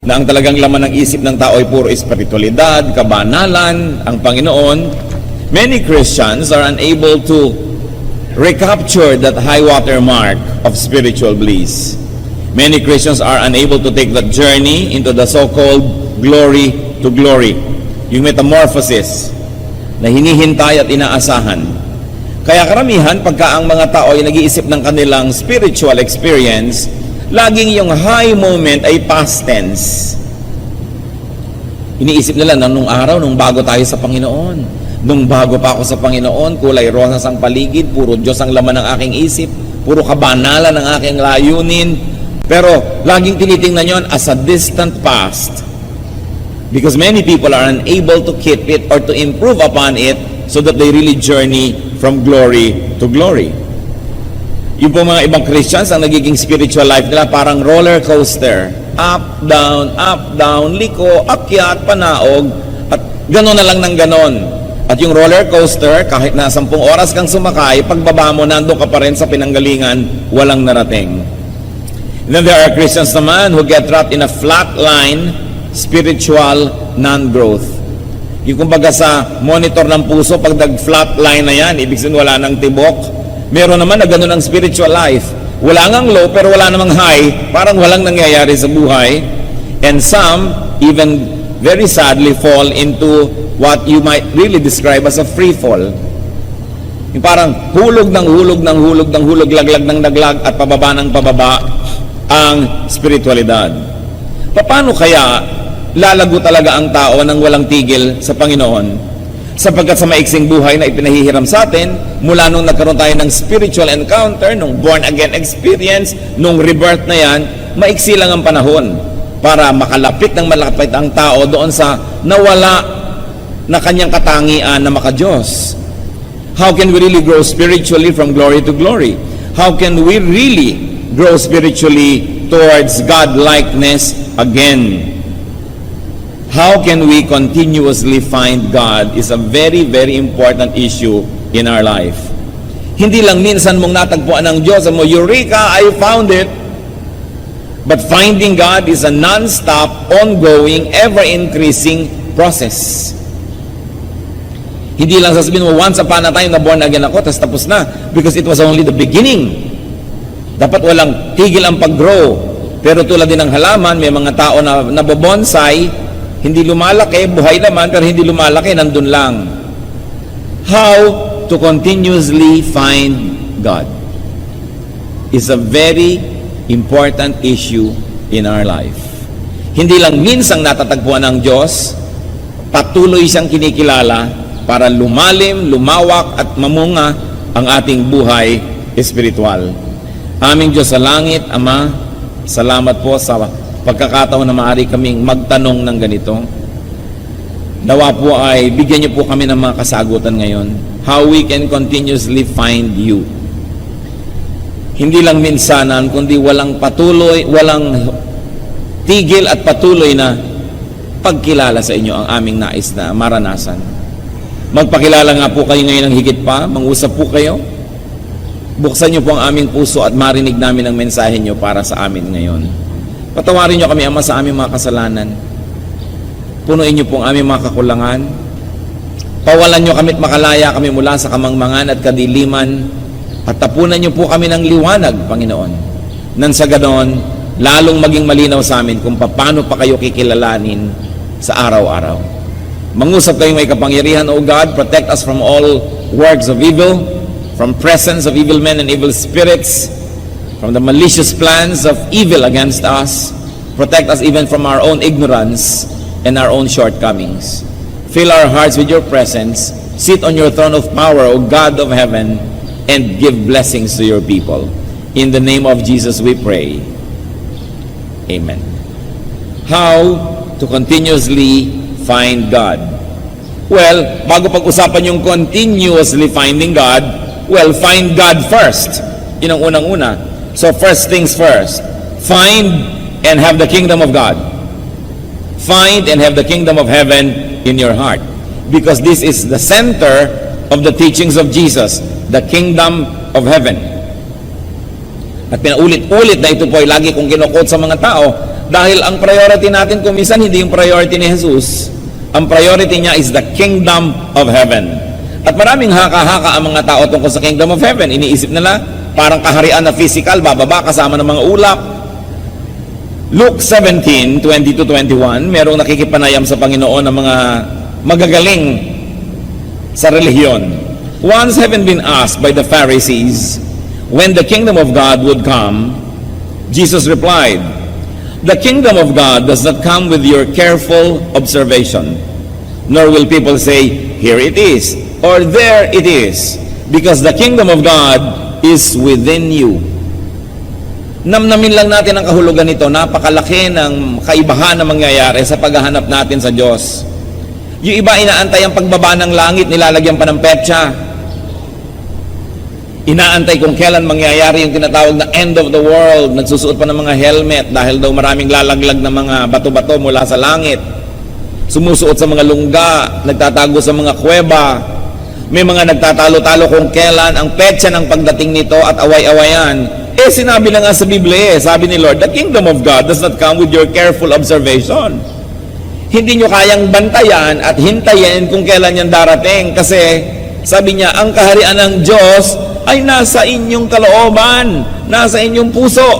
na ang talagang laman ng isip ng tao ay puro espiritualidad, kabanalan, ang Panginoon, many Christians are unable to recapture that high water mark of spiritual bliss. Many Christians are unable to take that journey into the so-called glory to glory, yung metamorphosis na hinihintay at inaasahan. Kaya karamihan, pagka ang mga tao ay nag-iisip ng kanilang spiritual experience, laging yung high moment ay past tense. Iniisip nila na nung araw, nung bago tayo sa Panginoon, nung bago pa ako sa Panginoon, kulay rosas ang paligid, puro Diyos ang laman ng aking isip, puro kabanalan ang aking layunin. Pero laging tinitingnan yon as a distant past. Because many people are unable to keep it or to improve upon it so that they really journey from glory to glory. Yung po mga ibang Christians, ang nagiging spiritual life nila parang roller coaster. Up, down, liko, akyat, panaog, at gano'n na lang ng gano'n. At yung roller coaster, kahit na 10 oras kang sumakay, pagbaba mo, nandun ka pa rin sa pinanggalingan, walang narating. And then there are Christians naman who get trapped in a flat line, spiritual non-growth. Yung kumbaga sa monitor ng puso, pag nag-flat line na yan, ibig sabihin wala nang tibok. Meron naman na gano'n ang spiritual life. Wala ngang low, pero wala namang high. Parang walang nangyayari sa buhay. And some, even very sadly, fall into what you might really describe as a free fall. Yung parang hulog ng hulog ng hulog ng hulog, laglag ng laglag, at pababa ng pababa ang spiritualidad. Paano kaya lalago talaga ang tao nang walang tigil sa Panginoon? Sapagkat sa maiksing buhay na ipinahihiram sa atin, mula nung nagkaroon tayo ng spiritual encounter, nung born-again experience, nung rebirth na yan, maiksi lang ang panahon para makalapit ng malapit ang tao doon sa nawala na kanyang katangian na maka-Diyos. How can we really grow spiritually from glory to glory? How can we really grow spiritually towards God-likeness again? How can we continuously find God is a very, very important issue in our life. Hindi lang minsan mong natagpuan ng Diyos, mo, Eureka, I found it. But finding God is a non-stop, ongoing, ever-increasing process. Hindi lang sasabihin mo, once upon a time na born again ako, tapos na. Because it was only the beginning. Dapat walang tigil ang pag-grow. Pero tulad din ng halaman, may mga tao na nabobonsai, hindi lumalaki, buhay naman, pero hindi lumalaki, nandun lang. How to continuously find God is a very important issue in our life. Hindi lang minsang natatagpuan ng Diyos, patuloy siyang kinikilala para lumalim, lumawak at mamunga ang ating buhay espiritual. Aming Diyos sa langit, Ama, salamat po sa pagkakataon na maaari kaming magtanong ng ganito. Nawa po ay bigyan niyo po kami ng mga kasagutan ngayon. How we can continuously find you. Hindi lang minsanan, kundi walang patuloy, walang tigil at patuloy na pagkilala sa inyo ang aming nais na maranasan. Magpakilala nga po kayo ngayon ng higit pa, mangusap po kayo. Buksan niyo po ang aming puso at marinig namin ang mensahe niyo para sa amin ngayon. Patawarin niyo kami, Ama, sa aming mga kasalanan. Punuin niyo po ang aming mga kakulangan. Pawalan niyo kami at makalaya kami mula sa kamangmangan at kadiliman. At tapunan niyo po kami ng liwanag, Panginoon. Nang sa ganon, lalong maging malinaw sa amin kung paano pa kayo kikilalanin sa araw-araw. Mangusap kayong may kapangyarihan, O God, protect us from all works of evil, from presence of evil men and evil spirits, from the malicious plans of evil against us. Protect us even from our own ignorance and our own shortcomings. Fill our hearts with your presence. Sit on your throne of power, O God of heaven, and give blessings to your people. In the name of Jesus we pray. Amen. How to continuously find God? Well, bago pag-usapan yung continuously finding God, well, find God first. Yun ang unang-una. So first things first, find and have the kingdom of God. Find and have the kingdom of heaven in your heart. Because this is the center of the teachings of Jesus, the kingdom of heaven. At pinaulit-ulit na ito po ay lagi kong kinukot sa mga tao, Dahil ang priority natin kung minsan hindi yung priority ni Jesus. Ang priority niya is the kingdom of heaven. At maraming haka-haka ang mga tao tungkol sa kingdom of heaven. Iniisip nila, parang kaharian na physical, bababa kasama ng mga ulap. Luke 17:20-21, merong nakikipanayam sa Panginoon ng mga magagaling sa relihiyon. Once having been asked by the Pharisees when the kingdom of God would come, Jesus replied, "The kingdom of God does not come with your careful observation, nor will people say, 'Here it is,' or 'There it is,' because the kingdom of God is within you." Namnamin lang natin ang kahulugan nito. Napakalaki ng kaibahan na mangyayari sa paghahanap natin sa Diyos. Yung iba inaantay ang pagbaba ng langit, nilalagyan pa ng petsa. Inaantay kung kailan mangyayari yung tinatawag na end of the world. Nagsusuot pa ng mga helmet dahil daw maraming lalaglag na mga bato-bato mula sa langit. Sumusuot sa mga lungga, nagtatago sa mga kuweba. May mga nagtatalo-talo kung kailan ang petsa ng pagdating nito at away-awayan. Sinabi na nga sa Biblia, sabi ni Lord, the kingdom of God does not come with your careful observation. Hindi nyo kayang bantayan at hintayin kung kailan yan darating. Kasi, sabi niya, ang kaharian ng Diyos ay nasa inyong kalooban, nasa inyong puso.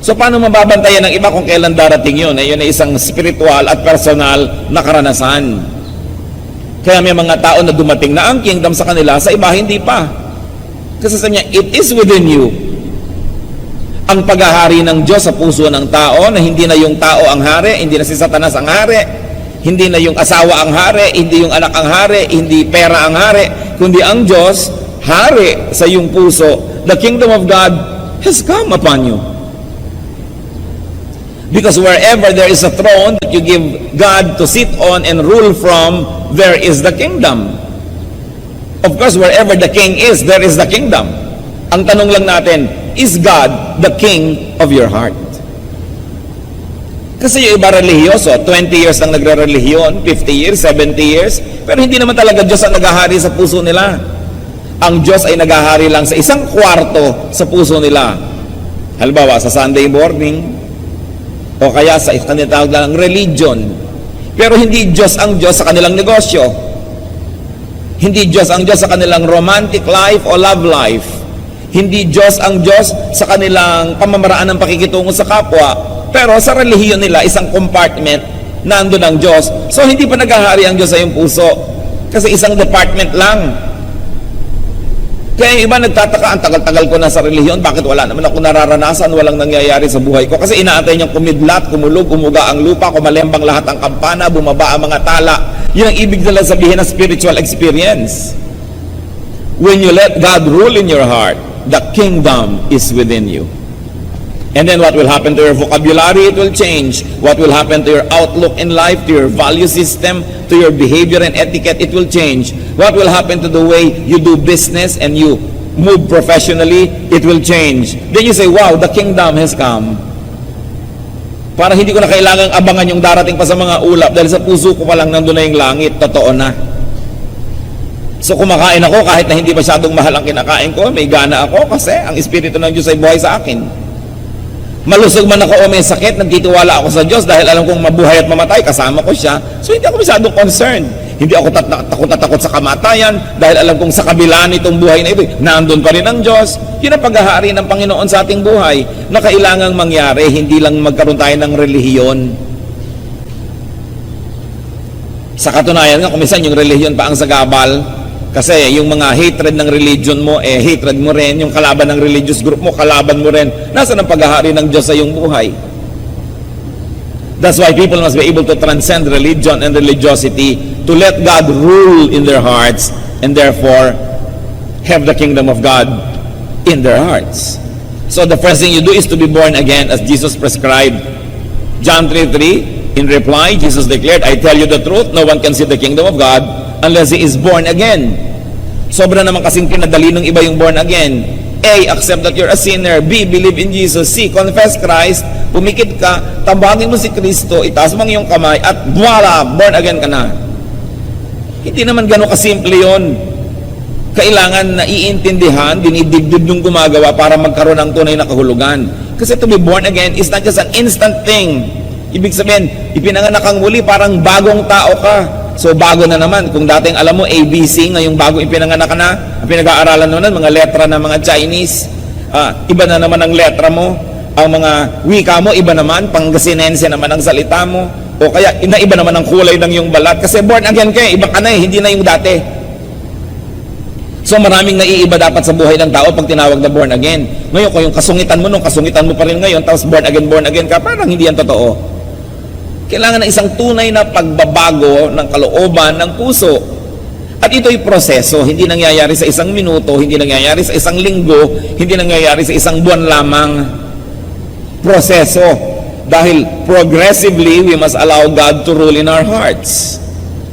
So, paano mababantayan ng iba kung kailan darating yun? Yun ay isang spiritual at personal na karanasan. Kaya may mga tao na dumating na ang kingdom sa kanila, sa iba hindi pa. Kasi sabi niya, it is within you. Ang paghahari ng Diyos sa puso ng tao, na hindi na yung tao ang hari, hindi na si Satanas ang hari, hindi na yung asawa ang hari, hindi yung anak ang hari, hindi pera ang hari, kundi ang Diyos, hari sa iyong puso. The kingdom of God has come upon you. Because wherever there is a throne that you give God to sit on and rule from, there is the kingdom. Of course, wherever the king is, there is the kingdom. Ang tanong lang natin, is God the king of your heart? Kasi yung iba relihiyoso, 20 years lang nagre-relihiyon, 50 years, 70 years, pero hindi naman talaga Diyos ang naghahari sa puso nila. Ang Diyos ay naghahari lang sa isang kwarto sa puso nila. Halimbawa, sa Sunday morning, o kaya sa kanilang tawag ng religion. Pero hindi Diyos ang Diyos sa kanilang negosyo. Hindi Diyos ang Diyos sa kanilang romantic life o love life. Hindi Diyos ang Diyos sa kanilang pamamaraan ng pakikitungo sa kapwa. Pero sa relihiyon nila, isang compartment, nandun ang Diyos. So, hindi pa naghahari ang Diyos sa iyong puso. Kasi isang department lang. Kaya yung iba nagtataka, ang tagal-tagal ko na sa relihiyon, bakit wala naman ako nararanasan, walang nangyayari sa buhay ko? Kasi inaantay niyang kumidlat, kumulog, umuga ang lupa, kumalembang lahat ang kampana, bumaba ang mga tala. Yun ang ibig nila sabihin ng spiritual experience. When you let God rule in your heart, the kingdom is within you. And then what will happen to your vocabulary? It will change. What will happen to your outlook in life, to your value system, to your behavior and etiquette? It will change. What will happen to the way you do business and you move professionally? It will change. Then you say, wow, the kingdom has come. Para hindi ko na kailangang abangan yung darating pa sa mga ulap dahil sa puso ko pa lang nandun na yung langit. Totoo na. So kumakain ako kahit na hindi masyadong mahal ang kinakain ko, may gana ako kasi ang Espiritu ng Diyos ay buhay sa akin. Malusog man ako o may sakit, nagtitiwala ako sa Diyos dahil alam kong mabuhay at mamatay, kasama ko siya. So hindi ako masyadong concerned. Hindi ako takot sa kamatayan dahil alam kong sa kabila nitong buhay na ito, nandun pa rin ang Diyos. Yun ang paghahari ng Panginoon sa ating buhay na kailangang mangyari, hindi lang magkaroon tayo ng relihiyon. Sa katunayan nga, kung minsan yung relihiyon pa ang sagabal, kasi yung mga hatred ng religion mo, hatred mo rin. Yung kalaban ng religious group mo, kalaban mo rin. Nasaan ang paghahari ng Diyos sa iyong buhay? That's why people must be able to transcend religion and religiosity to let God rule in their hearts and therefore have the kingdom of God in their hearts. So the first thing you do is to be born again as Jesus prescribed. John 3:3, in reply, Jesus declared, I tell you the truth, no one can see the kingdom of God unless he is born again. Sobra naman kasing pinadali ng iba yung born again. A, accept that you're a sinner. B, believe in Jesus. C, confess Christ. Pumikit ka, tambangin mo si Kristo, itaas mo ang iyong kamay, at voila, born again ka na. Hindi naman gano'n kasimple yun. Kailangan na iintindihan, dinidibdib yung gumagawa para magkaroon ng tunay na kahulugan. Kasi to be born again is not just an instant thing. Ibig sabihin, ipinanganak kang muli, parang bagong tao ka. So bago na naman. Kung dating alam mo ABC, ngayong bago ipinanganak ka na, pinag-aaralan mo na mga letra ng mga Chinese, iba na naman ang letra mo. Ang mga wika mo, iba naman. Pangasinense naman ang salita mo. O kaya, iba naman ang kulay ng yung balat. Kasi born again ka, iba ka na hindi na yung dati. So maraming naiiba dapat sa buhay ng tao pag tinawag na born again. Ngayon, kung yung kasungitan mo nung kasungitan mo pa rin ngayon, tapos born again ka, parang hindi yan totoo. Kailangan ng isang tunay na pagbabago ng kalooban ng puso. At ito'y proseso, hindi nangyayari sa isang minuto, hindi nangyayari sa isang linggo, hindi nangyayari sa isang buwan lamang. Proseso. Dahil progressively, we must allow God to rule in our hearts.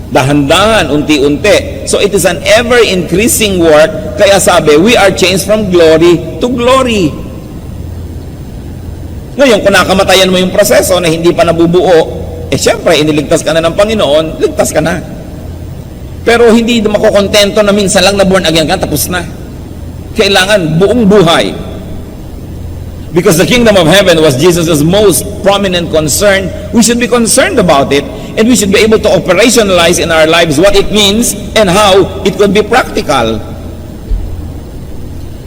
Dahan-dahan, unti-unti. So it is an ever-increasing work. Kaya sabi, we are changed from glory to glory. Ngayon, kung nakamatayan mo yung proseso na hindi pa nabubuo, syempre, iniligtas ka na ng Panginoon, ligtas ka na. Pero hindi makukontento na minsan lang na born again ka, tapos na. Kailangan buong buhay. Because the kingdom of heaven was Jesus' most prominent concern, we should be concerned about it, and we should be able to operationalize in our lives what it means and how it could be practical.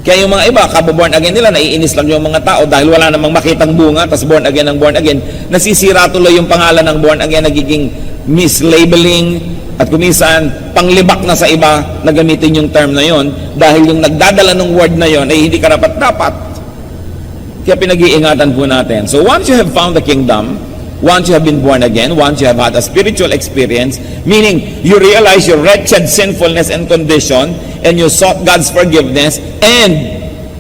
Kaya yung mga iba, kapo-born again nila, naiinis lang yung mga tao dahil wala namang makitang bunga, tas born again ng born again, nasisira tuloy yung pangalan ng born again, nagiging mislabeling, at kuminsan, panglibak na sa iba na gamitin yung term na yon dahil yung nagdadala ng word na yon ay hindi karapat-dapat. Kaya pinag-iingatan po natin. So once you have found the kingdom, once you have been born again, once you have had a spiritual experience, meaning you realize your wretched sinfulness and condition, and you sought God's forgiveness, and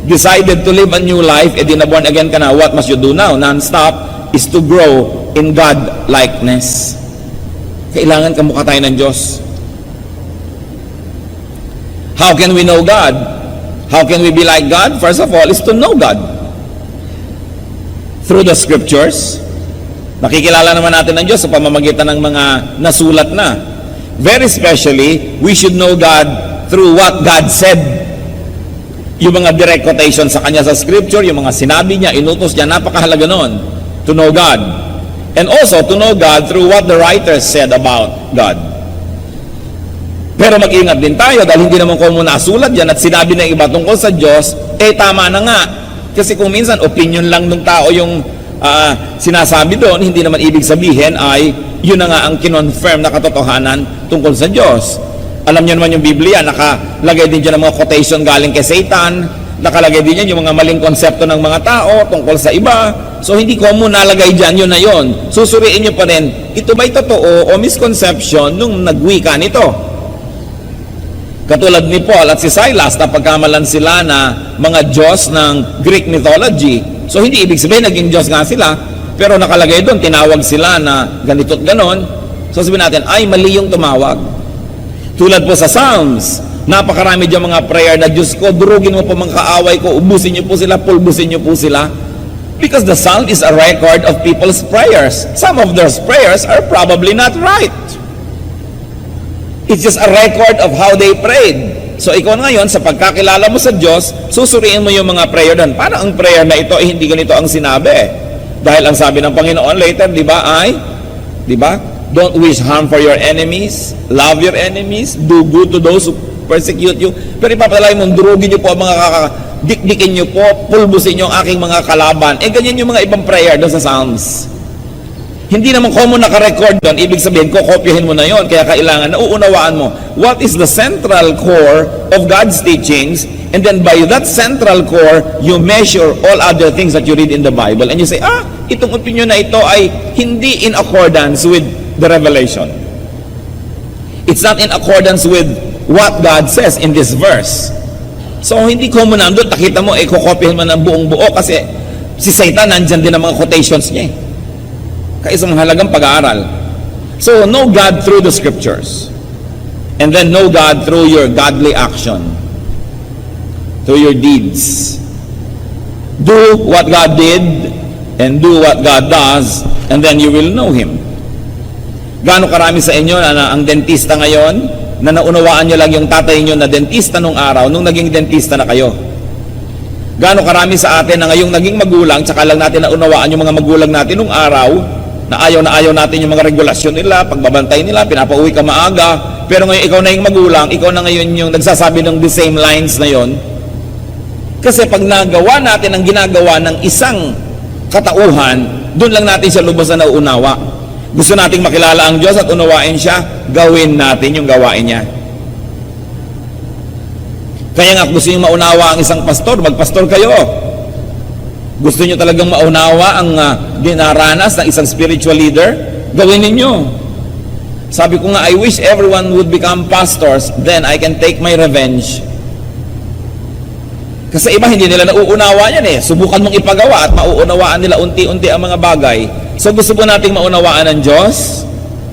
decided to live a new life, di na born again ka na, what must you do now? Non-stop is to grow in God-likeness. Kailangan kamukha tayo ng Diyos. How can we know God? How can we be like God? First of all, is to know God. Through the scriptures. Nakikilala naman natin ng Diyos sa pamamagitan ng mga nasulat na. Very especially, we should know God through what God said. Yung mga direct quotation sa Kanya sa scripture, yung mga sinabi niya, inutos niya, napakahalaga nun. To know God. And also, to know God through what the writers said about God. Pero mag-ingat din tayo dahil hindi naman kung nasulat yan at sinabi ng iba tungkol sa Diyos, tama na nga. Kasi kung minsan, opinion lang ng tao yung sinasabi doon, hindi naman ibig sabihin ay yun na nga ang kinonfirm na katotohanan tungkol sa Diyos. Alam niyo naman yung Biblia, nakalagay din dyan ng mga quotation galing kay Satan, nakalagay din dyan yung mga maling konsepto ng mga tao tungkol sa iba. So hindi ko mo nalagay dyan, yun na yun. Susuriin nyo pa rin, ito ba'y totoo o misconception nung nagwika nito? Katulad ni Paul at si Silas, napagkamalan sila na mga Diyos ng Greek mythology. So hindi ibig sabihin naging Diyos nga sila, pero nakalagay doon, tinawag sila na ganito at ganon. So sabihin natin, ay mali yung tumawag. Tulad po sa Psalms, napakarami dyan mga prayer na, Diyos ko, durugin mo po mga kaaway ko, ubusin niyo po sila, pulbusin niyo po sila. Because the Psalm is a record of people's prayers. Some of those prayers are probably not right. It's just a record of how they prayed. So ikaw ngayon, sa pagkakilala mo sa Diyos, susuriin mo yung mga prayer doon. Paano ang prayer na ito, hindi ganito ang sinabi? Dahil ang sabi ng Panginoon later, di ba? Don't wish harm for your enemies, love your enemies, do good to those who persecute you. Pero ipapalay mo, durugin niyo po ang mga dikdikin niyo po, pulbusin niyo ang aking mga kalaban. Ganyan yung mga ibang prayer doon sa Psalms. Hindi naman common naka-record doon, ibig sabihin, kokopyahin mo na yon. Kaya kailangan, nauunawaan mo, what is the central core of God's teachings, and then by that central core, you measure all other things that you read in the Bible, and you say, itong opinion na ito ay hindi in accordance with the revelation. It's not in accordance with what God says in this verse. So, hindi common nandun, nakita mo, kokopyahin mo ng buong buo, kasi si Satan, nandyan din ang mga quotations niya. Kaya isang mahalagang pag-aaral. So, know God through the scriptures. And then know God through your godly action. Through your deeds. Do what God did and do what God does, and then you will know Him. Gaano karami sa inyo na ang dentista ngayon, na naunawaan nyo lang yung tatay nyo na dentista nung araw, nung naging dentista na kayo? Gaano karami sa atin na ngayong naging magulang, tsaka lang natin naunawaan yung mga magulang natin nung araw, na ayaw natin yung mga regulasyon nila, pagbabantay nila, pinapauwi ka maaga, pero ngayon ikaw na yung magulang, ikaw na ngayon yung nagsasabi ng the same lines na yon. Kasi pag nagawa natin ang ginagawa ng isang katauhan, doon lang natin siya lubos na nauunawa. Gusto nating makilala ang Diyos at unawain siya, gawin natin yung gawain niya. Kaya nga gusto nyo maunawa ang isang pastor, magpastor kayo. Gusto nyo talagang maunawa ang dinaranas ng isang spiritual leader, gawin ninyo. Sabi ko nga, I wish everyone would become pastors, then I can take my revenge. Kasi iba hindi nila nauunawa yan eh. Subukan mong ipagawa at mauunawaan nila unti-unti ang mga bagay. So gusto po nating maunawaan ng Diyos,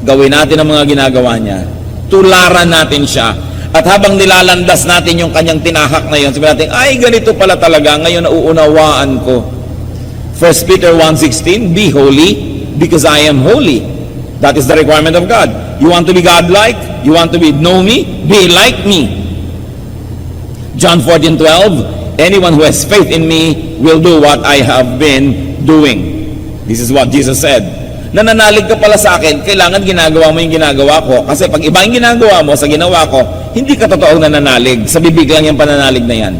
gawin natin ang mga ginagawa niya. Tularan natin siya. At habang nilalandas natin yung kanyang tinahak na yun, sabi natin, ay ganito pala talaga, ngayon nauunawaan ko. 1 Peter 1:16, be holy because I am holy. That is the requirement of God. You want to be God-like? You want to know me? Be like me. John 14:12, anyone who has faith in me will do what I have been doing. This is what Jesus said. Nananalig ka pala sa akin, kailangan ginagawa mo yung ginagawa ko. Kasi pag iba yung ginagawa mo sa ginawa ko, hindi ka totoong nananalig. Sa bibig lang yung pananalig na yan.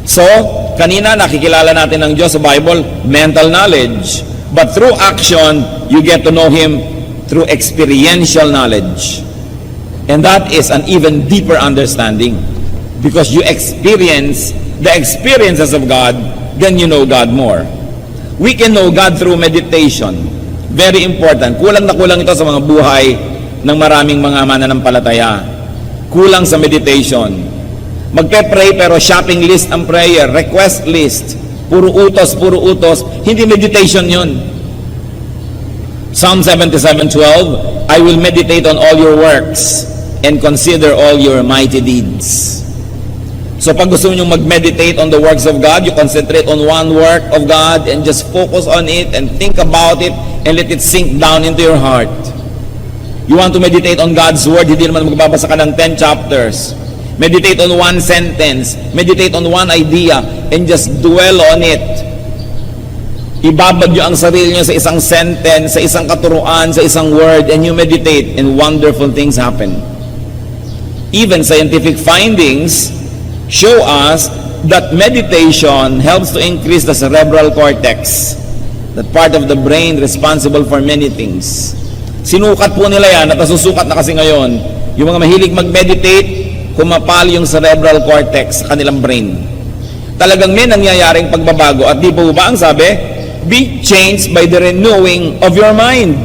So, kanina nakikilala natin ng Diyos sa Bible, mental knowledge. But through action, you get to know Him through experiential knowledge. And that is an even deeper understanding. Because you experience the experiences of God, then you know God more. We can know God through meditation. Very important. Kulang na kulang ito sa mga buhay ng maraming mga mananampalataya. Kulang sa meditation. Magpe-pray pero shopping list ang prayer, request list. Puro utos. Hindi meditation yun. Psalm 77:12, I will meditate on all your works and consider all your mighty deeds. So pag gusto nyo mag-meditate on the works of God, you concentrate on one work of God and just focus on it and think about it and let it sink down into your heart. You want to meditate on God's Word, hindi naman magbabasa ka ng 10 chapters. Meditate on one sentence, meditate on one idea, and just dwell on it. Ibabad nyo ang sarili nyo sa isang sentence, sa isang katuruan, sa isang word, and you meditate, and wonderful things happen. Even scientific findings show us that meditation helps to increase the cerebral cortex, that part of the brain responsible for many things. Sinukat po nila yan at nasusukat na kasi ngayon. Yung mga mahilig mag-meditate, kumapal yung cerebral cortex sa kanilang brain. Talagang may nangyayaring pagbabago. At di po ba ang sabi? Be changed by the renewing of your mind.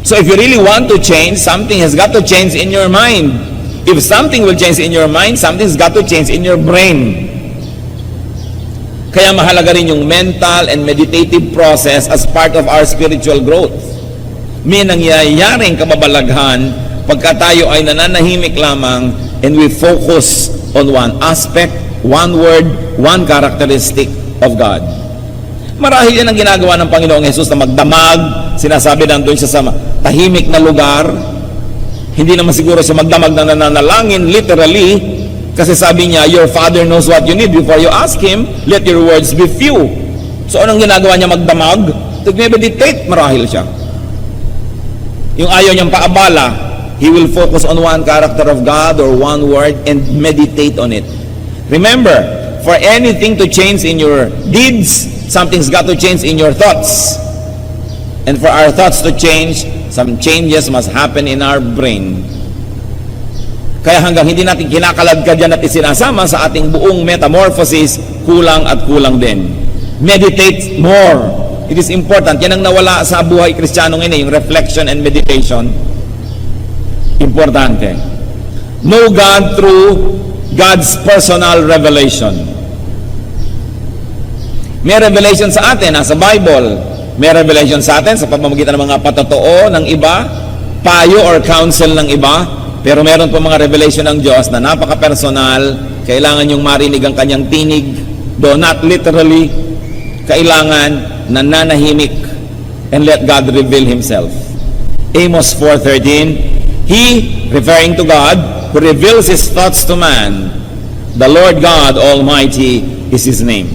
So if you really want to change, something has got to change in your mind. If something will change in your mind, something's got to change in your brain. Kaya mahalaga rin yung mental and meditative process as part of our spiritual growth. May nangyayaring kababalaghan pagka tayo ay nananahimik lamang and we focus on one aspect, one word, one characteristic of God. Marahil yan ang ginagawa ng Panginoong Jesus na magdamag, sinasabi nandun siya sa tahimik na lugar. Hindi naman siguro siya magdamag na nananalangin, literally, kasi sabi niya, your Father knows what you need before you ask Him, let your words be few. So anong ginagawa niya magdamag? Nag-meditate marahil siya. Yung ayaw niyang paabala, he will focus on one character of God or one word and meditate on it. Remember, for anything to change in your deeds, something's got to change in your thoughts. And for our thoughts to change, some changes must happen in our brain. Kaya hanggang hindi natin kinakalagkad yan at isinasama sa ating buong metamorphosis, kulang at kulang din. Meditate more. It is important. Yan ang nawala sa buhay Kristiyano ngayon, yung reflection and meditation. Importante. Know God through God's personal revelation. May revelation sa atin, nasa Bible. May revelation sa atin sa pamamagitan ng mga patotoo ng iba, payo or counsel ng iba, pero meron po mga revelation ng Diyos na napaka-personal, kailangan yung marinig ang kanyang tinig, though not literally, kailangan nananahimik and let God reveal Himself. Amos 4:13, He, referring to God, who reveals His thoughts to man, the Lord God Almighty, is His name.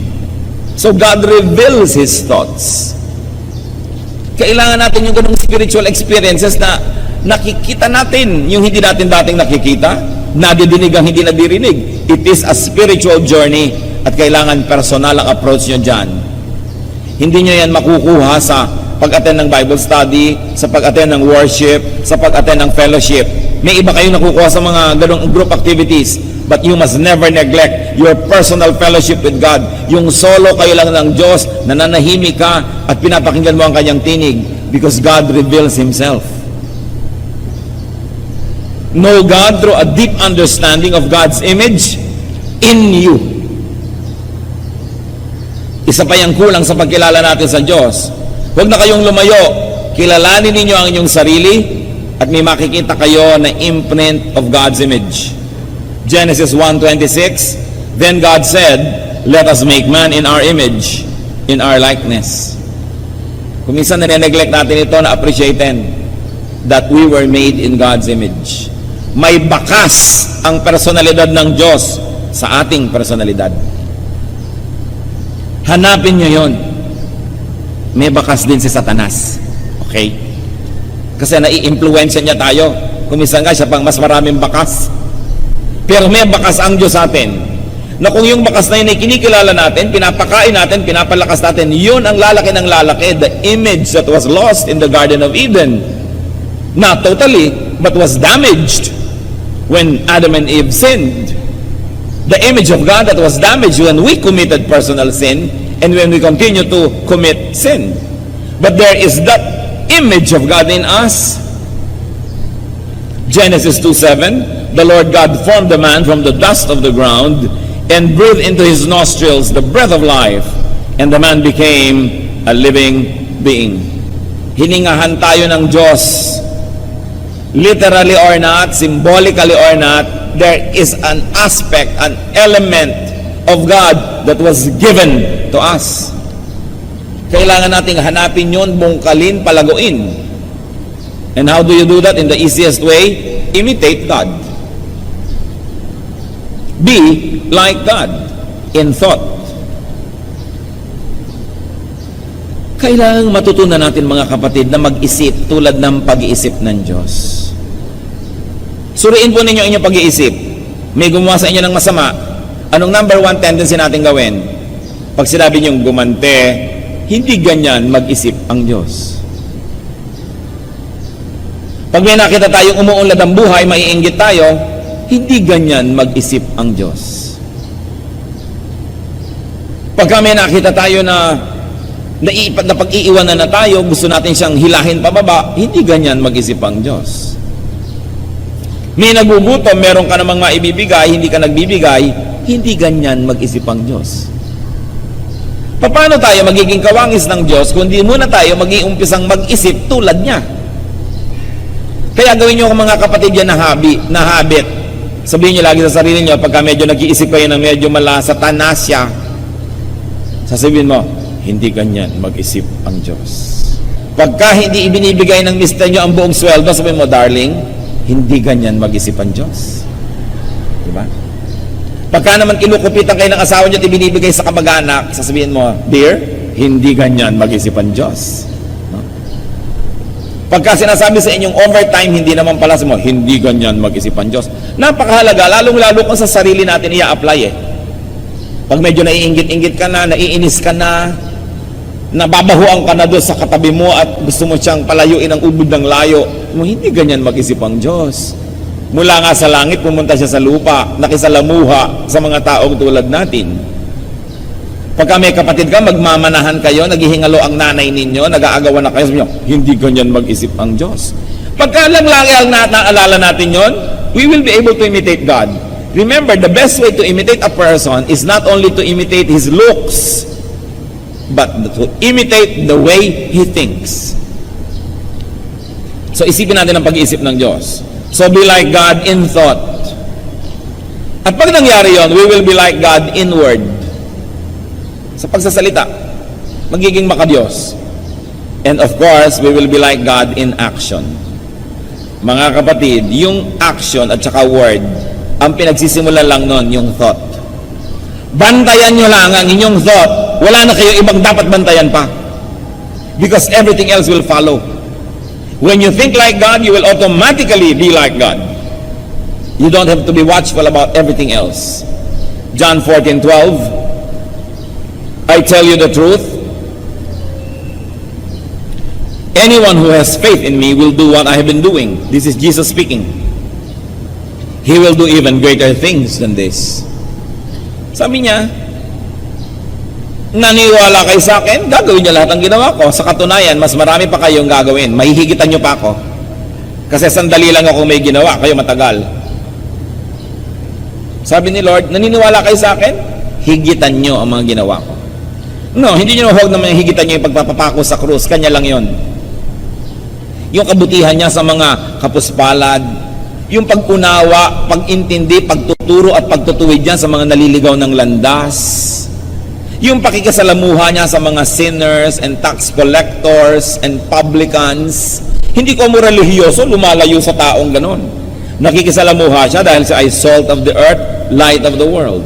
So God reveals His thoughts. Kailangan natin yung ganung spiritual experiences na nakikita natin yung hindi natin dating nakikita, nadidinig ang hindi nadirinig. It is a spiritual journey at kailangan personal ang approach nyo dyan. Hindi nyo yan makukuha sa pag-attend ng Bible study, sa pag-attend ng worship, sa pag-attend ng fellowship. May iba kayong nakukuha sa mga ganong group activities, but you must never neglect your personal fellowship with God. Yung solo kayo lang ng Diyos, nananahimik ka at pinapakinggan mo ang kanyang tinig because God reveals Himself. Know God through a deep understanding of God's image in you. Isa pa yung kulang sa pagkilala natin sa Diyos. Huwag na kayong lumayo. Kilalanin ninyo ang inyong sarili at may makikita kayo na imprint of God's image. Genesis 1:26, then God said, let us make man in our image, in our likeness. Kung minsan nire-neglect natin ito, na-appreciaten that we were made in God's image. May bakas ang personalidad ng Diyos sa ating personalidad. Hanapin nyo yon. May bakas din si Satanas. Okay? Kasi nai-influensya niya tayo. Kung minsan nga siya pang mas maraming bakas. Pero may bakas ang Diyos sa atin. Na kung yung bakas na yun ay kinikilala natin, pinapakain natin, pinapalakas natin, yun ang lalaki ng lalaki, the image that was lost in the Garden of Eden. Not totally, but was damaged when Adam and Eve sinned. The image of God that was damaged when we committed personal sin and when we continue to commit sin. But there is that image of God in us. Genesis 2:7, the Lord God formed the man from the dust of the ground and breathed into his nostrils the breath of life, and the man became a living being. Hiningahan tayo ng Diyos. Literally or not, symbolically or not, there is an aspect, an element of God that was given to us. Kailangan nating hanapin yun, bungkalin, palaguin. And how do you do that? In the easiest way, imitate God. Be like God in thought. Kailangan matutunan natin mga kapatid na mag-isip tulad ng pag-iisip ng Diyos. Suriin po ninyo inyong pag-iisip. May gumawa sa inyo ng masama. Anong number one tendency natin gawin? Pag sinabi niyong gumante, hindi ganyan mag-isip ang Diyos. Pag may nakita tayong umuunlad ang buhay, maiinggit tayo, hindi ganyan mag-isip ang Diyos. Pagka may nakita tayo na pag-iiwanan na tayo, gusto natin siyang hilahin pababa, hindi ganyan mag-isip ang Diyos. May nagugutom, meron ka namang maibibigay, hindi ka nagbibigay, hindi ganyan mag-isip ang Diyos. Paano tayo magiging kawangis ng Diyos kung di muna tayo mag-iumpisang mag-isip tulad niya? Kaya gawin niyo kung mga kapatid yan na habit. Sabihin niyo lagi sa sarili niyo, pagka medyo nag-iisip kayo ng medyo malasa, tanasya, sasabihin mo, hindi ganyan mag-isip ang Diyos. Pagka hindi ibinibigay ng mister niyo ang buong sweldo, sabihin mo, darling, hindi ganyan mag-isip ang Diyos. Diba? Pagka naman kinukupitan kayo ng asawa niyo at ibinibigay sa kamag-anak, sasabihin mo, dear, hindi ganyan mag-isip ang Diyos. No? Pagka sinasabi sa inyong overtime, hindi naman pala sa mo, hindi ganyan mag-isip ang Diyos. Napakahalaga, lalong-lalo kung sa sarili natin i-apply Pag medyo naiinggit-inggit ka na, naiinis ka na, nababahuan ka na doon sa katabi mo at gusto mo siyang palayuin ang ubod ng layo, hindi ganyan mag-isip ang Diyos. Mula nga sa langit, pumunta siya sa lupa, nakisalamuha sa mga taong tulad natin. Pagka may kapatid ka, magmamanahan kayo, naghihingalo ang nanay ninyo, nag-aagawan na kayo, sabi niyo, hindi ganyan mag-isip ang Diyos. Pagka lang lagi ang naalala natin yon, we will be able to imitate God. Remember, the best way to imitate a person is not only to imitate his looks, but to imitate the way he thinks. So isipin natin ang pag-iisip ng Diyos. So be like God in thought. At pag nangyari yon, we will be like God inward. Sa pagsasalita, magiging makadiyos. And of course, we will be like God in action. Mga kapatid, yung action at saka word, ang pinagsisimulan lang nun, yung thought. Bantayan nyo lang ang inyong thought. Wala na kayo ibang dapat bantayan pa. Because everything else will follow. When you think like God, you will automatically be like God. You don't have to be watchful about everything else. John 14:12, I tell you the truth, anyone who has faith in me will do what I have been doing. This is Jesus speaking. He will do even greater things than this. Sabi niya, naniwala kayo sa akin, gagawin niyo lahat ng ginawa ko. Sa katunayan, mas marami pa kayong gagawin. Mahihigitan niyo pa ako. Kasi sandali lang ako may ginawa, kayo matagal. Sabi ni Lord, naniniwala kayo sa akin? Higitan niyo ang mga ginawa ko. No, hindi niyo huwag naman higitan niyo yung pagpapapako sa krus. Kanya lang yon. Yung kabutihan niya sa mga kapuspalad, yung pag-unawa, pag-intindi, pagtuturo at pagtutuwid niya sa mga naliligaw ng landas, yung pakikasalamuha niya sa mga sinners and tax collectors and publicans. Hindi ko mo relihiyoso, lumalayo sa taong ganon. Nakikisalamuha siya dahil siya ay salt of the earth, light of the world.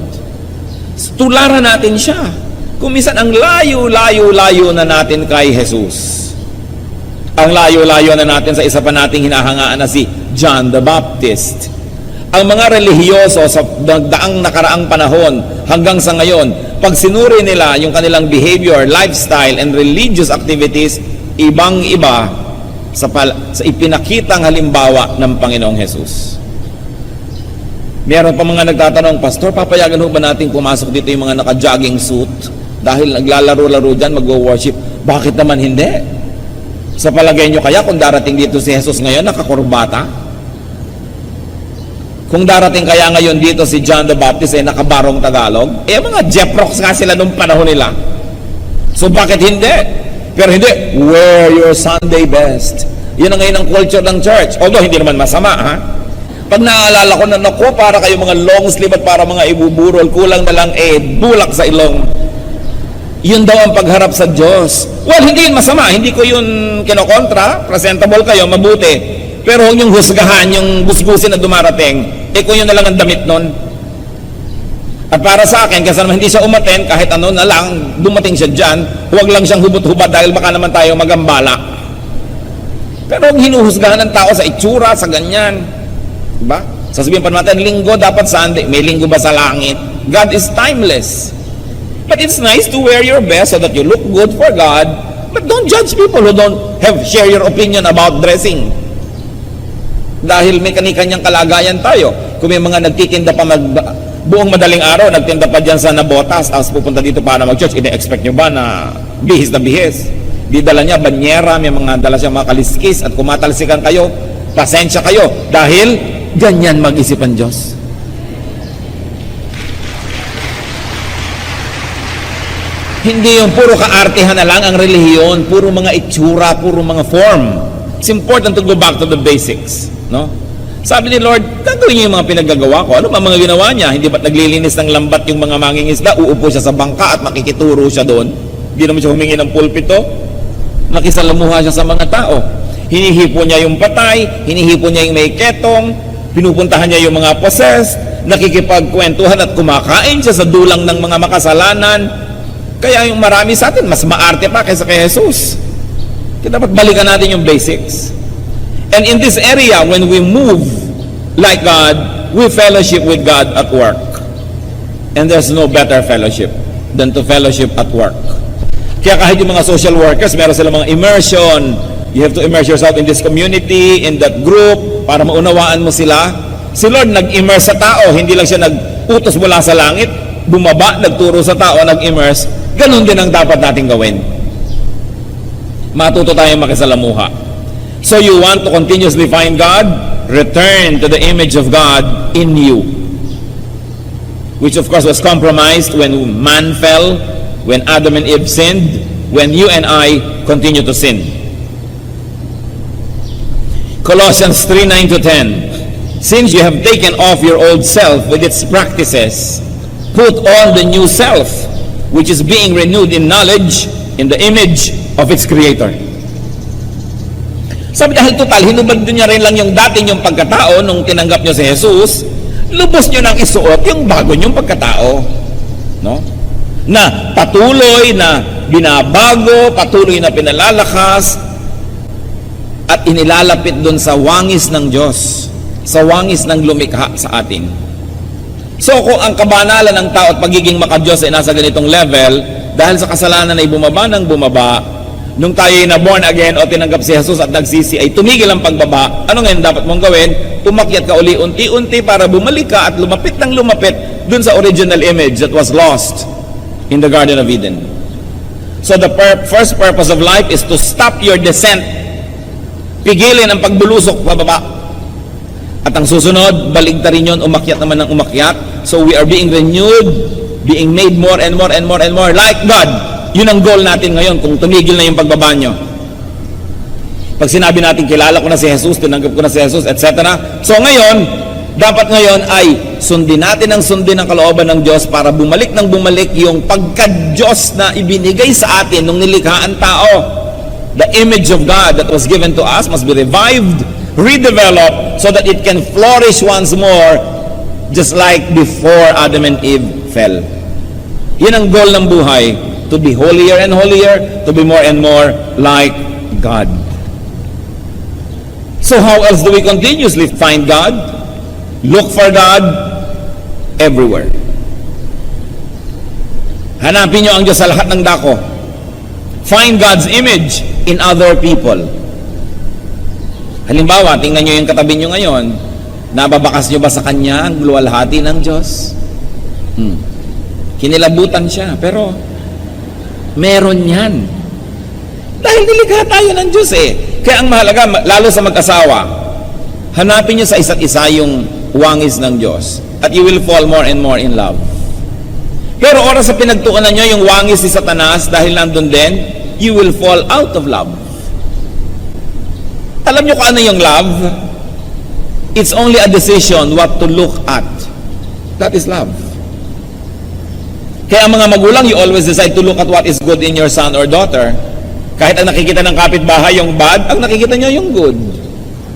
Tularan natin siya. Kung minsan ang layo-layo-layo na natin kay Jesus. Ang layo-layo na natin sa isa pa nating hinahangaan na si John the Baptist. Ang mga relihiyoso sa daang nakaraang panahon hanggang sa ngayon, pag sinuri nila yung kanilang behavior, lifestyle, and religious activities, ibang-iba sa ipinakitang halimbawa ng Panginoong Jesus. Meron pa mga nagtatanong, Pastor, papayagan ho ba natin pumasok dito yung mga naka-jogging suit? Dahil naglalaro-laro dyan, mag-worship. Bakit naman hindi? Sa palagay nyo kaya kung darating dito si Jesus ngayon, nakakurbata? Kung darating kaya ngayon dito si John the Baptist ay nakabarong Tagalog, mga Jeprox nga sila nung panahon nila. So bakit hindi? Pero hindi, wear your Sunday best. Yun ang ngayon ang culture ng church. Although hindi naman masama, ha? Pag naaalala ko na, naku, para kayo mga long sleeve at para mga ibuburol, kulang na lang bulak sa ilong. Yun daw ang pagharap sa Diyos. Well, hindi yun masama. Hindi ko yun kinokontra. Presentable kayo, mabuti. Pero huwag niyong husgahan yung gusgusin na dumarating. Kung yun na lang ang damit nun. At para sa akin, kasi naman hindi siya umaten, kahit ano na lang, dumating siya dyan, huwag lang siyang hubot-hubad dahil baka naman tayo magambala. Pero huwag hinuhusgahan ng tao sa itsura, sa ganyan. Diba? Sasabihin pa natin, linggo dapat Sunday. May linggo ba sa langit? God is timeless. But it's nice to wear your best so that you look good for God. But don't judge people who don't share your opinion about dressing. Dahil may kani-kanyang kalagayan tayo. Kung may mga nagtitinda pa buong madaling araw, nagtinda pa dyan sa Nabotas, tapos pupunta dito para mag-church, ina-expect nyo ba na bihis na bihis? Di dala niya banyera, may mga dala siya mga kaliskis, at kumatalsikan kayo, pasensya kayo, dahil ganyan mag-isip ang Diyos. Hindi yung puro kaartehan na lang ang relihiyon, puro mga itsura, puro mga form. It's important to go back to the basics, no? Sabi ni Lord, gagawin niyo yung mga pinaggagawa ko. Ano ba mga ginawa niya? Hindi ba't naglilinis ng lambat yung mga mangingisda? Uupo siya sa bangka at makikituro siya doon. Hindi naman siya humingi ng pulpito. Nakisalamuha siya sa mga tao. Hinihipo niya yung patay, hinihipo niya yung may ketong, pinupuntahan niya yung mga possessed, nakikipagkwentuhan at kumakain siya sa dulang ng mga makasalanan. Kaya yung marami sa atin, mas maarte pa kaysa kay Jesus. Kaya dapat balikan natin yung basics. And in this area, when we move like God, we fellowship with God at work. And there's no better fellowship than to fellowship at work. Kaya kahit yung mga social workers, meron silang mga immersion. You have to immerse yourself in this community, in that group, para maunawaan mo sila. Si Lord nag-immerse sa tao, hindi lang siya nag-utos mula sa langit, bumaba, nagturo sa tao, nag-immerse. Ganun din ang dapat nating gawin. Matuto tayong makisalamuha. So you want to continuously find God? Return to the image of God in you. Which of course was compromised when man fell, when Adam and Eve sinned, when you and I continue to sin. Colossians 3:9-10. Since you have taken off your old self with its practices, put on the new self, which is being renewed in knowledge in the image of its Creator. Sabi dahil total, hinubad niya rin lang yung dati niyong pagkatao nung tinanggap niyo si Jesus, lubos niyo nang isuot yung bago niyong pagkatao. no? Na patuloy na binabago, patuloy na pinalalakas, at inilalapit doon sa wangis ng Diyos, sa wangis ng lumikha sa atin. So kung ang kabanalan ng tao at pagiging makadiyos ay nasa ganitong level, dahil sa kasalanan ay bumaba ng bumaba, nung tayo ay na-born again o tinanggap si Jesus at nagsisi, ay tumigil ang pagbaba. Ano ngayon dapat mong gawin? Umakyat ka uli unti-unti para bumalik ka at lumapit ng lumapit dun sa original image that was lost in the Garden of Eden. So the first purpose of life is to stop your descent. Pigilin ang pagbulusok pababa. At ang susunod, baligtarin yun, umakyat naman ng umakyat. So we are being renewed, being made more and more and more and more like God. Yun ang goal natin ngayon kung tumigil na yung pagbaba nyo. Pag sinabi natin, kilala ko na si Jesus, tinanggap ko na si Jesus, etc. So ngayon, dapat ngayon ay sundin natin ang kalooban ng Diyos para bumalik ng bumalik yung pagka-Diyos na ibinigay sa atin nung nilikha ang tao. The image of God that was given to us must be revived, redeveloped, so that it can flourish once more, just like before Adam and Eve fell. Yan ang goal ng buhay, to be holier and holier, to be more and more like God. So how else do we continuously find God? Look for God everywhere. Hanapin nyo ang Diyos sa lahat ng dako. Find God's image in other people. Halimbawa, tingnan nyo yung katabi nyo ngayon. Nababakas nyo ba sa Kanya ang luwalhati ng Diyos? Kinilabutan siya, pero meron yan. Dahil nilikha tayo ng Diyos eh. Kaya ang mahalaga, lalo sa mag-asawa, hanapin nyo sa isa't isa yung wangis ng Diyos. At you will fall more and more in love. Pero oras sa pinagtuunan nyo yung wangis si Satanas, dahil nandun din, you will fall out of love. Alam nyo kung ano yung love? It's only a decision what to look at. That is love. Kaya ang mga magulang, you always decide to look at what is good in your son or daughter. Kahit ang nakikita ng kapitbahay yung bad, ang nakikita nyo yung good.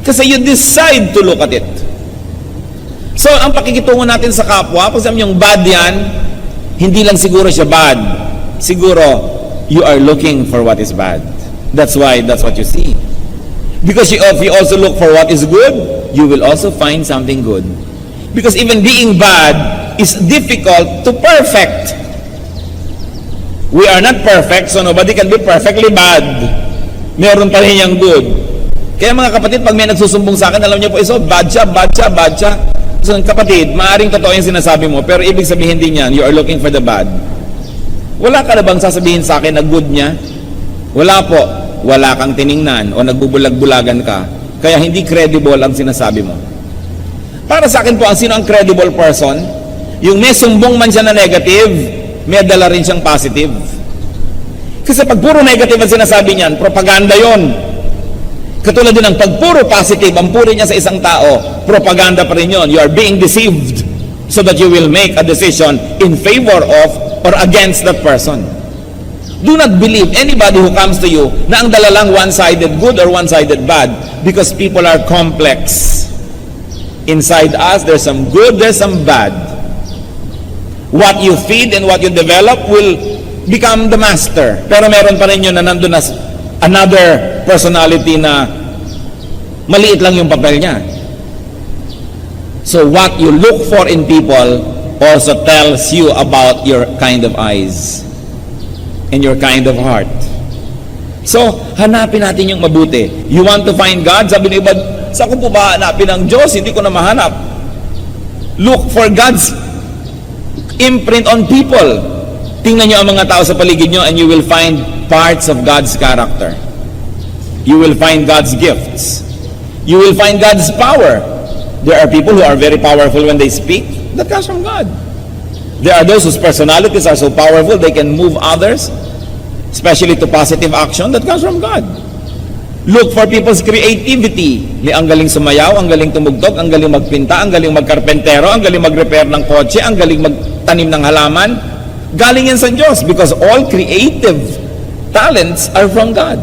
Kasi you decide to look at it. So, ang pakikitungo natin sa kapwa, pag sabi yung bad yan, hindi lang siguro siya bad. Siguro, you are looking for what is bad. That's why, that's what you see. Because if you also look for what is good, you will also find something good. Because even being bad is difficult to perfect. We are not perfect, so nobody can be perfectly bad. Meron pa rin yung good. Kaya mga kapatid, pag may nagsusumbong sa akin, alam niyo po, bad siya, bad siya, bad siya. So kapatid, maaaring totoo yung sinasabi mo, pero ibig sabihin din yan, you are looking for the bad. Wala ka na bang sasabihin sa akin na good niya? Wala po. Wala kang tiningnan o nagbubulag-bulagan ka. Kaya hindi credible ang sinasabi mo. Para sa akin po, sino ang credible person? Yung may sumbong man siya na negative, may dala rin siyang positive. Kasi pag puro negative ang sinasabi niyan, propaganda yon. Katulad din ng pag puro positive ang puri niya sa isang tao, propaganda pa rin yon. You are being deceived so that you will make a decision in favor of or against that person. Do not believe anybody who comes to you na ang dala lang one-sided good or one-sided bad, because people are complex. Inside us, there's some good, there's some bad. What you feed and what you develop will become the master. Pero meron pa rin yun na nandun na another personality na maliit lang yung papel niya. So what you look for in people also tells you about your kind of eyes and your kind of heart. So, hanapin natin yung mabuti. You want to find God? Sabi ng iba, saan ko po ba hanapin ang Diyos? Hindi ko na mahanap. Look for God's imprint on people. Tingnan nyo ang mga tao sa paligid nyo and you will find parts of God's character. You will find God's gifts. You will find God's power. There are people who are very powerful when they speak. That comes from God. There are those whose personalities are so powerful they can move others, especially to positive action. That comes from God. Look for people's creativity. Ang galing sumayaw, ang galing tumugtog, ang galing magpinta, ang galing magkarpentero, ang galing mag-repair ng kotse, ang galing magtanim ng halaman. Galing yan sa Diyos, because all creative talents are from God.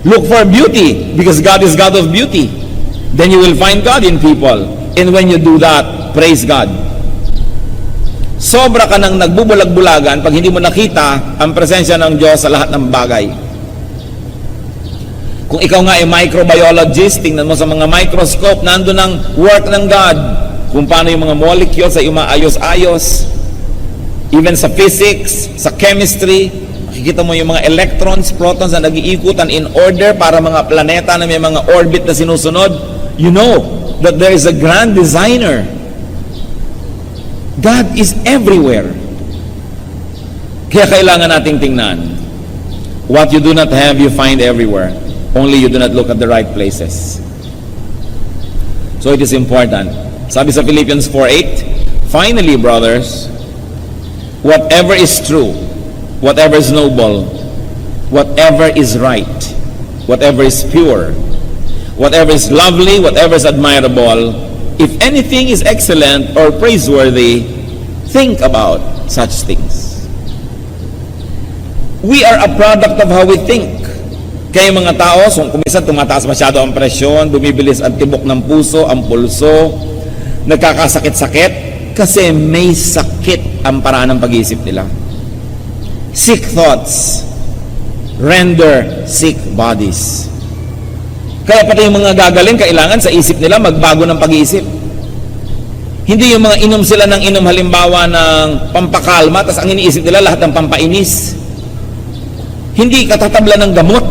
Look for beauty, because God is God of beauty. Then you will find God in people. And when you do that, praise God. Sobra ka nang nagbubulag-bulagan pag hindi mo nakita ang presensya ng Diyos sa lahat ng bagay. Kung ikaw nga ay microbiologist, tingnan mo sa mga microscope, nandun ang work ng God. Kung paano yung mga molecules ay umaayos-ayos. Even sa physics, sa chemistry, makikita mo yung mga electrons, protons na nag-iikutan in order para mga planeta na may mga orbit na sinusunod. You know that there is a grand designer. God is everywhere. Kaya kailangan nating tingnan. What you do not have, you find everywhere. Only you do not look at the right places. So it is important. Sabi sa Philippians 4:8, finally, brothers, whatever is true, whatever is noble, whatever is right, whatever is pure, whatever is lovely, whatever is admirable, if anything is excellent or praiseworthy, think about such things. We are a product of how we think. Kaya mga tao, kung minsan tumataas masyado ang presyon, bumibilis ang tibok ng puso, ang pulso, nagkakasakit-sakit, kasi may sakit ang paraan ng pag-iisip nila. Sick thoughts render sick bodies. Kaya pati yung mga gagaling, kailangan sa isip nila magbago ng pag-iisip. Hindi yung mga inom sila ng inom halimbawa ng pampakalma, tapos ang iniisip nila lahat ng pampainis. Hindi katatabla ng gamot.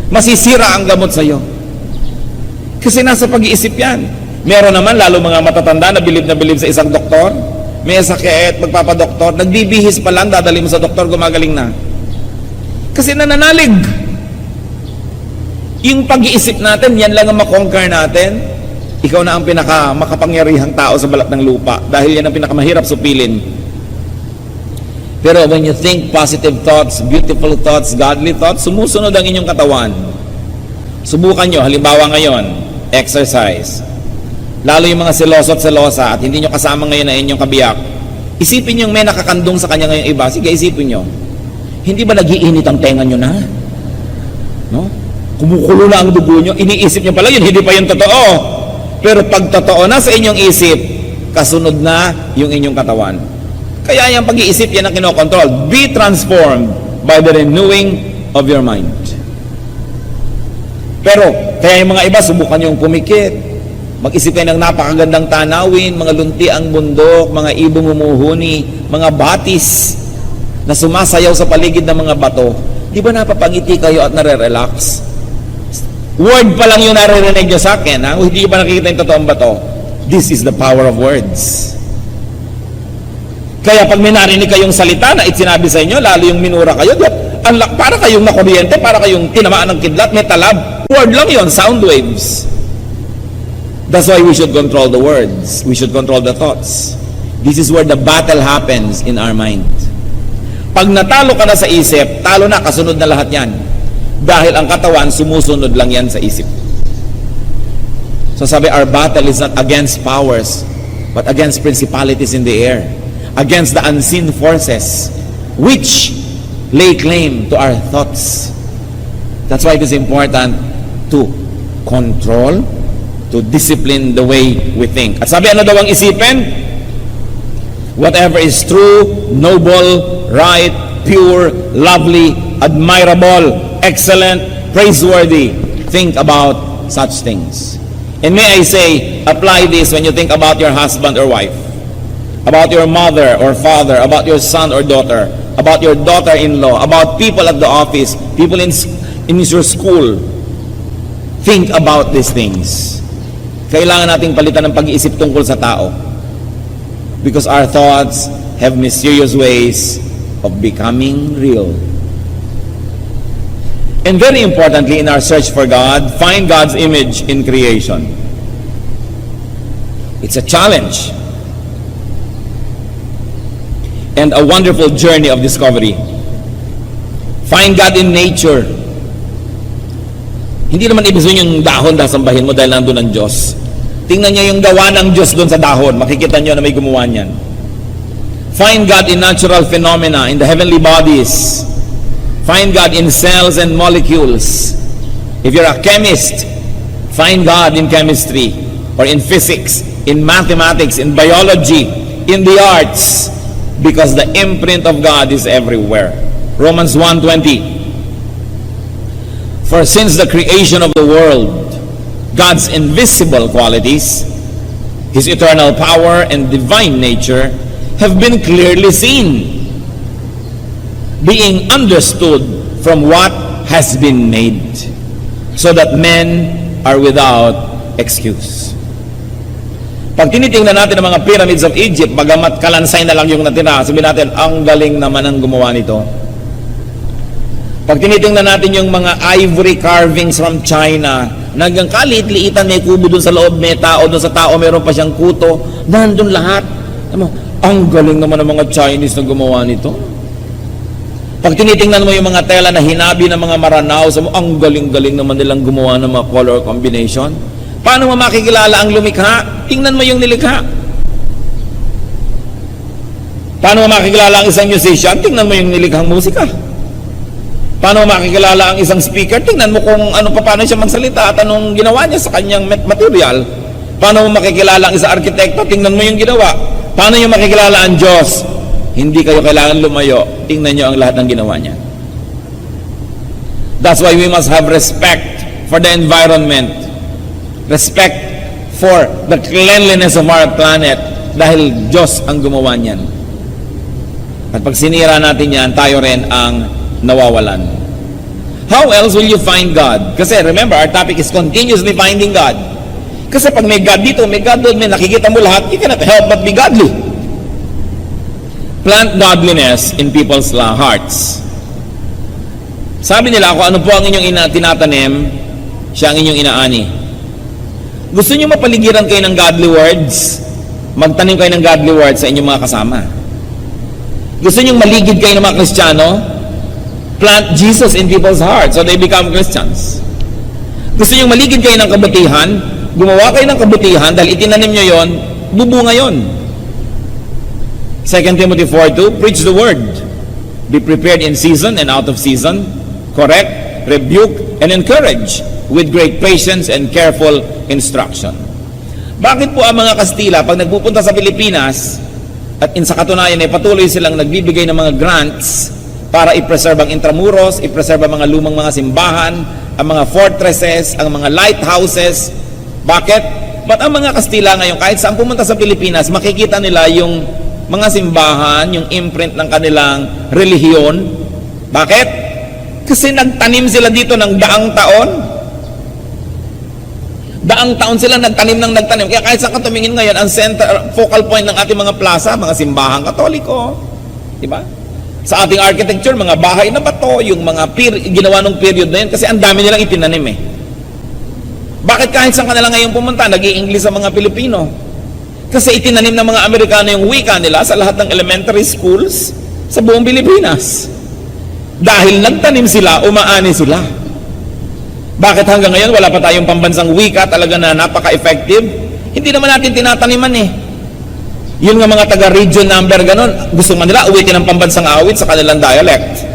Masisira ang gamot sa iyo. Kasi nasa pag-iisip yan. Meron naman, lalo mga matatanda na bilib sa isang doktor, may sakit, magpapadoktor, nagbibihis pa lang, dadali mo sa doktor, gumagaling na. Kasi nananalig. Yung pag-iisip natin, yan lang ang makonquer natin. Ikaw na ang makapangyarihang tao sa balat ng lupa dahil yan ang pinakamahirap supilin. Pero when you think positive thoughts, beautiful thoughts, godly thoughts, sumusunod ang inyong katawan. Subukan nyo, halimbawa ngayon, exercise. Lalo yung mga seloso at selosa at hindi nyo kasama ngayon na inyong kabiyak. Isipin nyo may nakakandong sa kanya ngayong iba. Sige, isipin nyo. Hindi ba nag-iinit ang tenga nyo na? No? Kumukulo na ang dugo nyo. Iniisip nyo pala yun, hindi pa yun totoo. Pero pag totoo na sa inyong isip, kasunod na yung inyong katawan. Kaya yung pag-iisip, yan ang kinokontrol. Be transformed by the renewing of your mind. Pero, kaya yung mga iba, subukan yung pumikit. Mag-isip kayo ng napakagandang tanawin, mga lunti ang bundok, mga ibong umuhuni, mga batis na sumasayaw sa paligid ng mga bato. Di ba napapangiti kayo at nare-relax? Word pa lang yung naririnig nyo sa akin, ha? Hindi ba nakikita yung totoong bato? This is the power of words. Kaya pag may narinig kayong salita na sinabi sa inyo, lalo yung minura kayo, para kayong nakuryente, para kayong tinamaan ng kidlat, may talab. Word lang yon, sound waves. That's why we should control the words. We should control the thoughts. This is where the battle happens in our mind. Pag natalo ka na sa isip, talo na, kasunod na lahat yan. Dahil ang katawan, sumusunod lang yan sa isip. So sabi, our battle is not against powers, but against principalities in the air. Against the unseen forces, which lay claim to our thoughts. That's why it is important to control, to discipline the way we think. At sabi, ano daw ang isipin? Whatever is true, noble, right, pure, lovely, admirable, excellent, praiseworthy. Think about such things. And may I say, apply this when you think about your husband or wife, about your mother or father, about your son or daughter, about your daughter-in-law, about people at the office, people in your school. Think about these things. Kailangan nating palitan ng pag-iisip tungkol sa tao. Because our thoughts have mysterious ways of becoming real. And very importantly, in our search for God, find God's image in creation. It's a challenge and a wonderful journey of discovery. Find God in nature. Hindi naman ibig sabihin yung dahon dasambahin mo dahil nandun ang Diyos. Tingnan niyo yung gawa ng Diyos doon sa dahon. Makikita niyo na may gumawa niyan. Find God in natural phenomena, in the heavenly bodies. Find God in cells and molecules. If you're a chemist, find God in chemistry or in physics, in mathematics, in biology, in the arts, because the imprint of God is everywhere. Romans 1:20. For since the creation of the world, God's invisible qualities, His eternal power and divine nature have been clearly seen, being understood from what has been made, so that men are without excuse. Pag tinitingnan natin ang mga pyramids of Egypt, bagamat kalansay na lang yung natira, sabihin natin, ang galing naman ang gumawa nito. Pag tinitingnan natin yung mga ivory carvings from China, hanggang kalit-liitan, may kubo dun sa loob, may tao, dun sa tao meron pa siyang kuto, nandun lahat. Ang galing naman ng mga Chinese na gumawa nito. Pag tinitingnan mo yung mga tela na hinabi ng mga Maranao, ang galing-galing naman nilang gumawa ng mga color combination. Paano mo makikilala ang lumikha? Tingnan mo yung nilikha. Paano mo makikilala ang isang musician? Tingnan mo yung nilikhang musika. Paano mo makikilala ang isang speaker? Tingnan mo kung paano siya magsalita at anong ginawa niya sa kanyang material. Paano mo makikilala ang isang arkitekto? Tingnan mo yung ginawa. Paano niyo makikilala ang Diyos? Hindi kayo kailangan lumayo. Tingnan niyo ang lahat ng ginawa niya. That's why we must have respect for the environment. Respect for the cleanliness of our planet dahil Diyos ang gumawa niyan. At pag sinira natin yan, tayo rin ang nawawalan. How else will you find God? Kasi remember, our topic is continuously finding God. Kasi pag may God dito, may God doon, may nakikita mo lahat, you cannot help but be godly. Plant godliness in people's hearts. Sabi nila, kung ano po ang inyong tinatanim, siya ang inyong inaani. Gusto niyo mapaligiran kayo ng godly words? Magtanim kayo ng godly words sa inyong mga kasama. Gusto niyo maligid kayo ng mga Kristiyano? Plant Jesus in people's hearts so they become Christians. Gusto niyo maligid kayo ng kabutihan? Gumawa kayo ng kabutihan dahil itinanim niyo yon, bubunga yon. 2 Timothy 4:2, preach the word. Be prepared in season and out of season. Correct, rebuke, and encourage with great patience and careful instruction. Bakit po ang mga Kastila, pag nagpupunta sa Pilipinas, at sa katunayan ay patuloy silang nagbibigay ng mga grants para i-preserve ang Intramuros, i-preserve ang mga lumang mga simbahan, ang mga fortresses, ang mga lighthouses. Bakit? Ba't ang mga Kastila ngayon, kahit saan pumunta sa Pilipinas, makikita nila yung mga simbahan, yung imprint ng kanilang relihiyon. Bakit? Kasi nagtanim sila dito ng daang taon. Daang taon sila nagtanim. Kaya kahit saan ka tumingin ngayon, ang focal point ng ating mga plaza, mga simbahang Katoliko. Diba? Sa ating architecture, mga bahay na bato, yung mga ginawa nung period na yun, kasi ang dami nilang itinanim eh. Bakit kahit saan ka nila ngayon pumunta, nag-i-English sa mga Pilipino? Kasi itinanim ng mga Amerikano yung wika nila sa lahat ng elementary schools sa buong Pilipinas. Dahil nagtanim sila, umaani sila. Bakit hanggang ngayon wala pa tayong pambansang wika talaga na napaka-effective? Hindi naman natin tinataniman eh. Yun nga mga taga-region number ganon, gusto man nila uwitin ang pambansang awit sa kanilang dialect.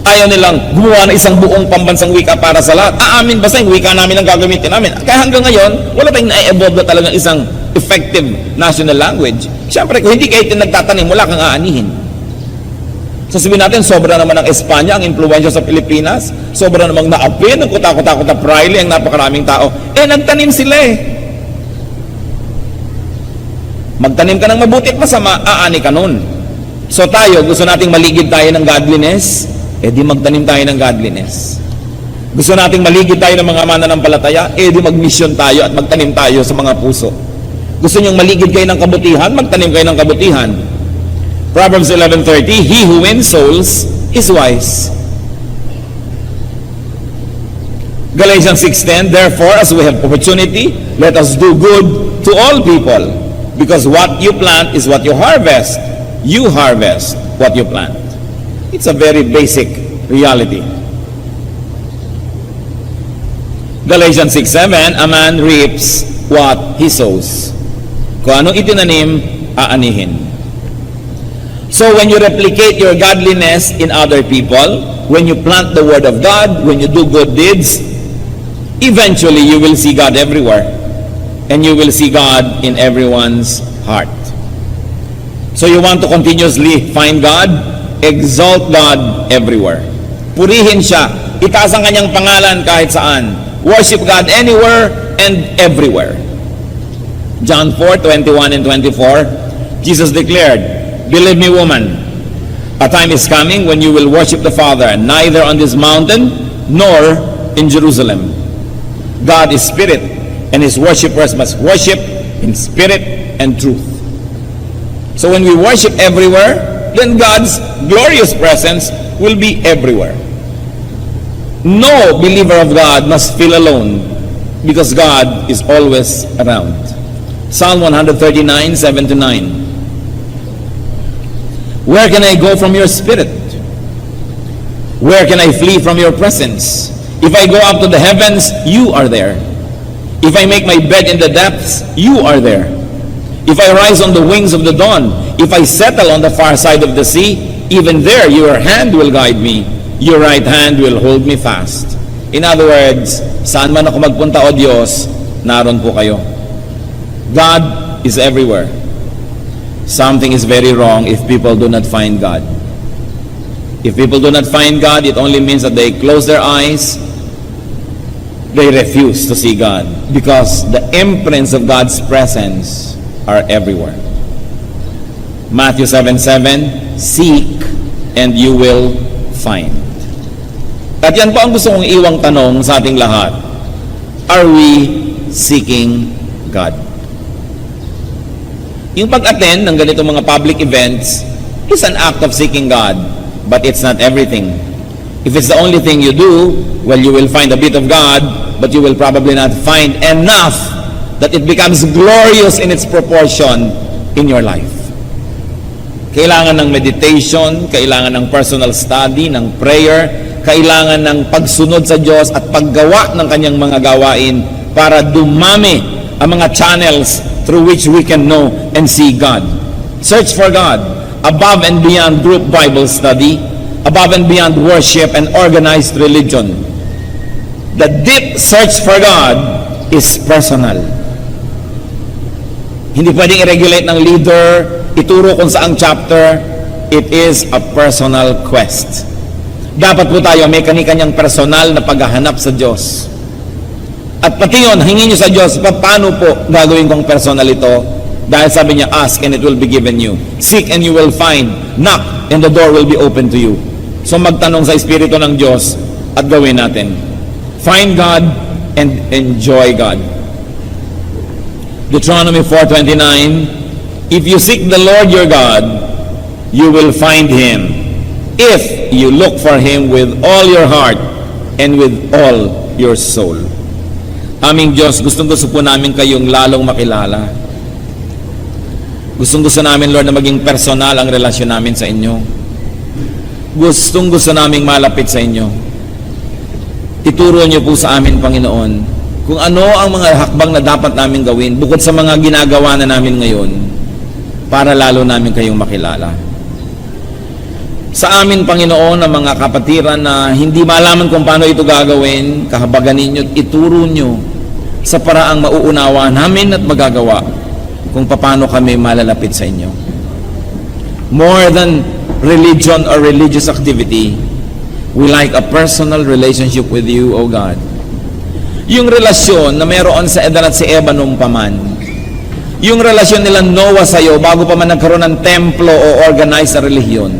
Ayaw nilang gumawa na isang buong pambansang wika para sa lahat. Aamin basta yung wika namin ang gagamitin namin. Kaya hanggang ngayon, wala tayong na-evolve na talagang isang effective national language. Siyempre, kung hindi kayo nagtatanim, wala kang aanihin. Sasabihin natin, sobra naman ng Espanya ang impluwensya sa Pilipinas, sobra namang naapin, ang kutakot-takot na Priley, ang napakaraming tao. Nagtanim sila eh. Magtanim ka ng mabuti at masama, aani ka nun. So tayo, gusto nating maligid tayo ng godliness, di magtanim tayo ng godliness. Gusto nating maligid tayo ng mga mananampalataya, di mag-mission tayo at magtanim tayo sa mga puso. Gusto niyong maligid kayo ng kabutihan, magtanim kayo ng kabutihan. Proverbs 11:30, he who wins souls is wise. Galatians 6:10, therefore, as we have opportunity, let us do good to all people, because what you plant is what you harvest. You harvest what you plant. It's a very basic reality. Galatians 6:7, a man reaps what he sows. Kung anong itinanim, aanihin. So when you replicate your godliness in other people, when you plant the word of God, when you do good deeds, eventually you will see God everywhere. And you will see God in everyone's heart. So you want to continuously find God? Exalt God everywhere. Purihin siya. Itaas ang kanyang pangalan kahit saan. Worship God anywhere and everywhere. John 4:21 and 24, Jesus declared, "Believe me, woman, a time is coming when you will worship the Father, neither on this mountain nor in Jerusalem. God is spirit, and his worshipers must worship in spirit and truth." So when we worship everywhere, then God's glorious presence will be everywhere. No believer of God must feel alone because God is always around. Psalm 139, 7-9. Where can I go from your spirit? Where can I flee from your presence? If I go up to the heavens, you are there. If I make my bed in the depths, you are there. If I rise on the wings of the dawn, if I settle on the far side of the sea, even there your hand will guide me. Your right hand will hold me fast. In other words, saan man ako magpunta, O Diyos, naroon po kayo. God is everywhere. Something is very wrong if people do not find God. If people do not find God, it only means that they close their eyes, they refuse to see God, because the imprints of God's presence are everywhere. Matthew 7:7, seek and you will find. At yan po ang gusto kong iwang tanong sa ating lahat. Are we seeking God? Yung pag-attend ng ganitong mga public events is an act of seeking God, but it's not everything. If it's the only thing you do, well, you will find a bit of God, but you will probably not find enough that it becomes glorious in its proportion in your life. Kailangan ng meditation, kailangan ng personal study, ng prayer, kailangan ng pagsunod sa Diyos at paggawa ng kanyang mga gawain para dumami ang mga channels through which we can know and see God. Search for God above and beyond group Bible study, above and beyond worship and organized religion. The deep search for God is personal. Hindi pwedeng i-regulate ng leader, ituro kung saang chapter. It is a personal quest. Dapat po tayo may kani-kanyang personal na paghahanap sa Diyos. At pati yun, hingin nyo sa Diyos, paano po gagawin kong personal ito? Dahil sabi niya, ask and it will be given you. Seek and you will find. Knock and the door will be open to you. So magtanong sa Espiritu ng Diyos at gawin natin. Find God and enjoy God. Deuteronomy 4:29, if you seek the Lord your God, you will find Him, if you look for Him with all your heart and with all your soul. Aming Diyos, gustong-gusto po namin kayong lalong makilala. Gustong-gusto namin, Lord, na maging personal ang relasyon namin sa inyo. Gustong-gusto namin malapit sa inyo. Ituro niyo po sa amin, Panginoon, kung ano ang mga hakbang na dapat namin gawin bukod sa mga ginagawa na namin ngayon para lalo namin kayong makilala. Sa amin, Panginoon, ang mga kapatiran na hindi malaman kung paano ito gagawin, kahabagan ninyo at ituro nyo sa paraang mauunawa namin at magagawa kung paano kami malalapit sa inyo. More than religion or religious activity, we like a personal relationship with you, O God. Yung relasyon na meron sa Adan at si Eva nung paman. Yung relasyon nila Noah sa iyo bago pa man nagkaroon ng templo o organized na relihiyon.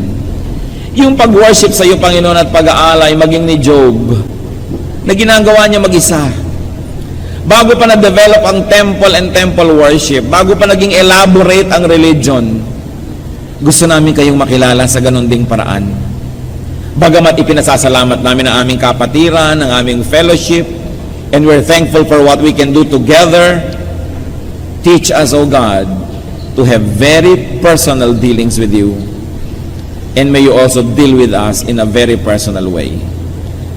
Yung pag-worship sa iyo, Panginoon, at pag-aalay, maging ni Job, na ginagawa niya mag-isa. Bago pa na-develop ang temple and temple worship, bago pa naging elaborate ang religion, gusto namin kayong makilala sa ganun ding paraan. Bagamat ipinasasalamat namin ang aming kapatiran, ang aming fellowship, and we're thankful for what we can do together, teach us, O God, to have very personal dealings with you. And may you also deal with us in a very personal way.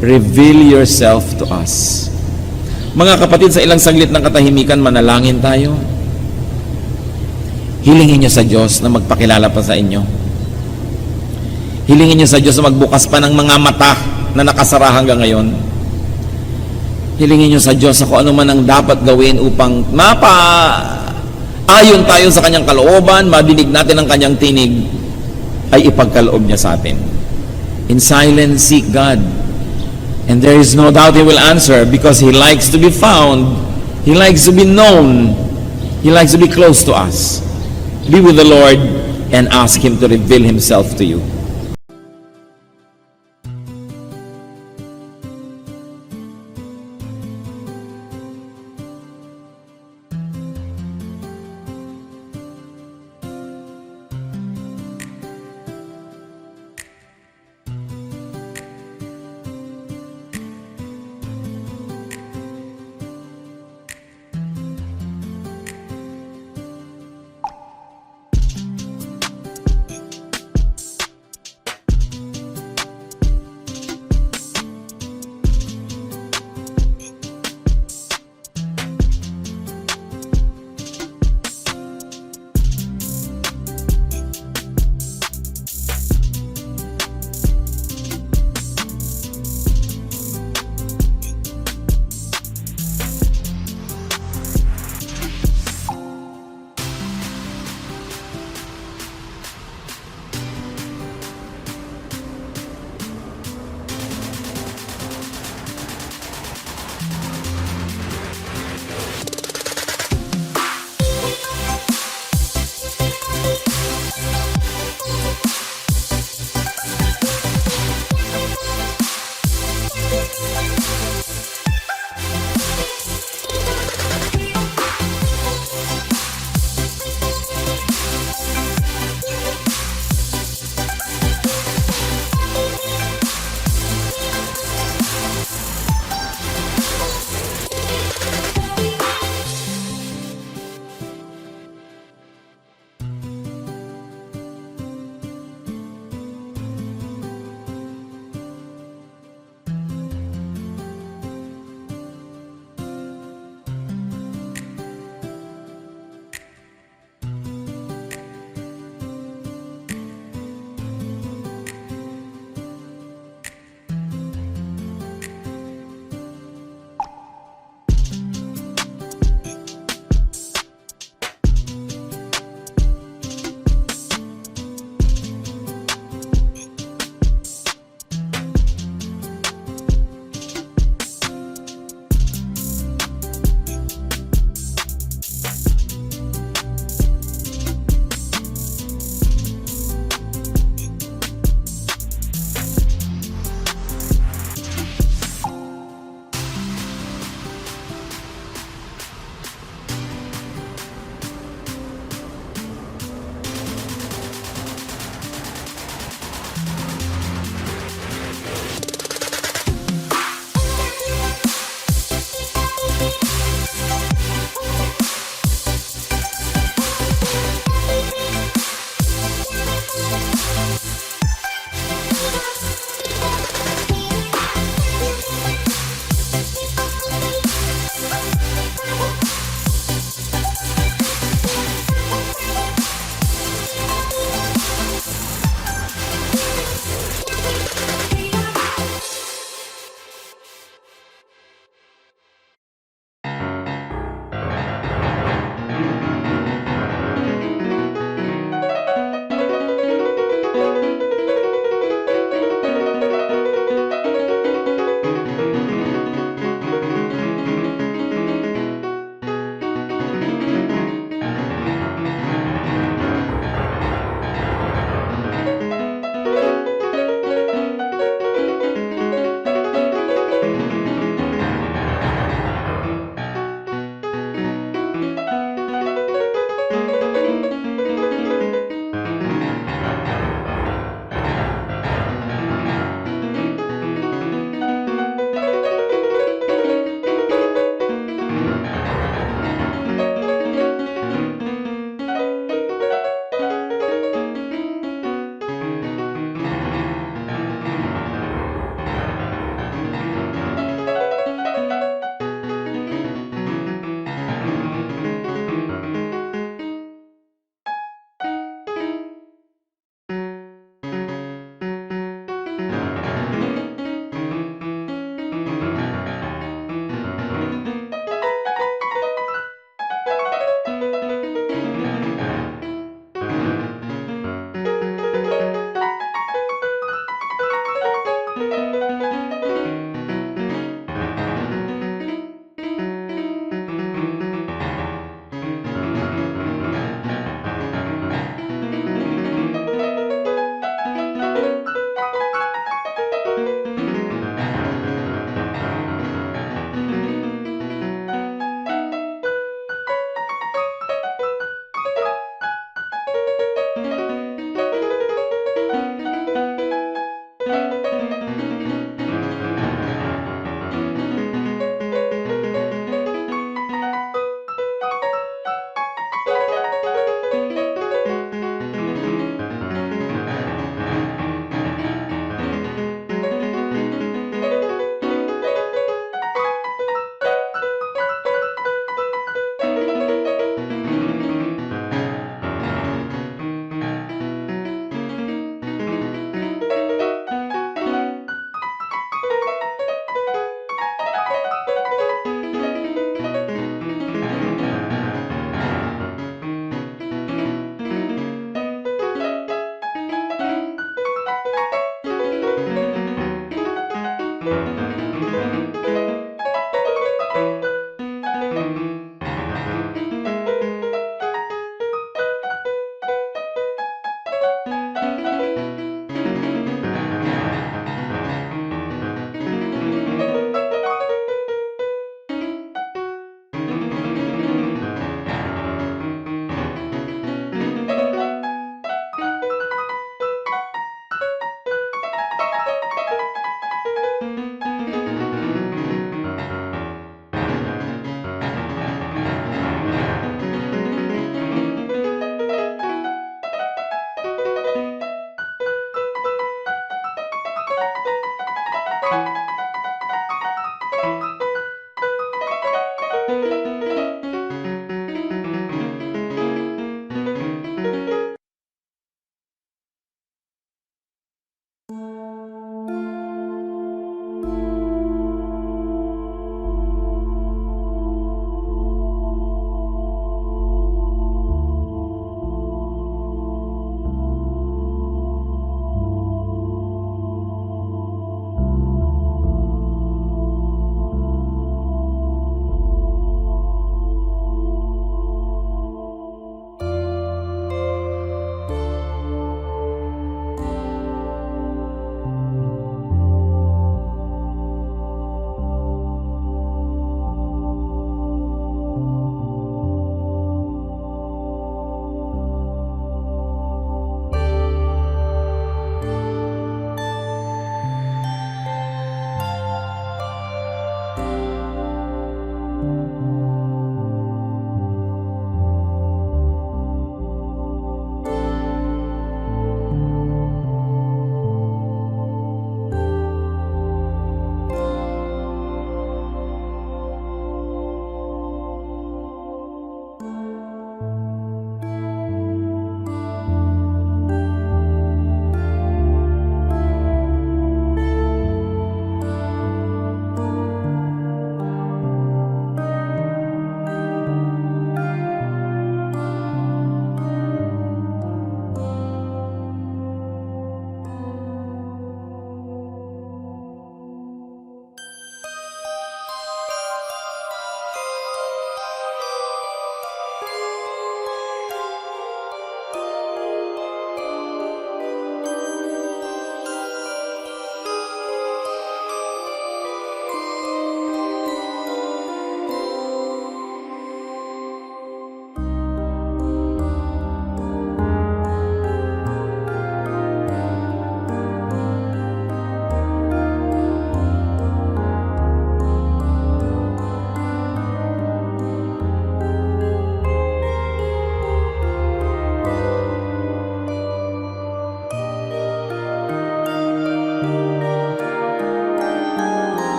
Reveal yourself to us. Mga kapatid, sa ilang saglit ng katahimikan, manalangin tayo. Hilingin niyo sa Diyos na magpakilala pa sa inyo. Hilingin niyo sa Diyos na magbukas pa ng mga mata na nakasara hanggang ngayon. Hilingin niyo sa Diyos na kung ano man ang dapat gawin upang ayon tayo sa kanyang kalooban, madinig natin ang kanyang tinig, ay ipagkaloob niya sa atin. In silence, seek God. And there is no doubt He will answer because He likes to be found. He likes to be known. He likes to be close to us. Be with the Lord and ask Him to reveal Himself to you.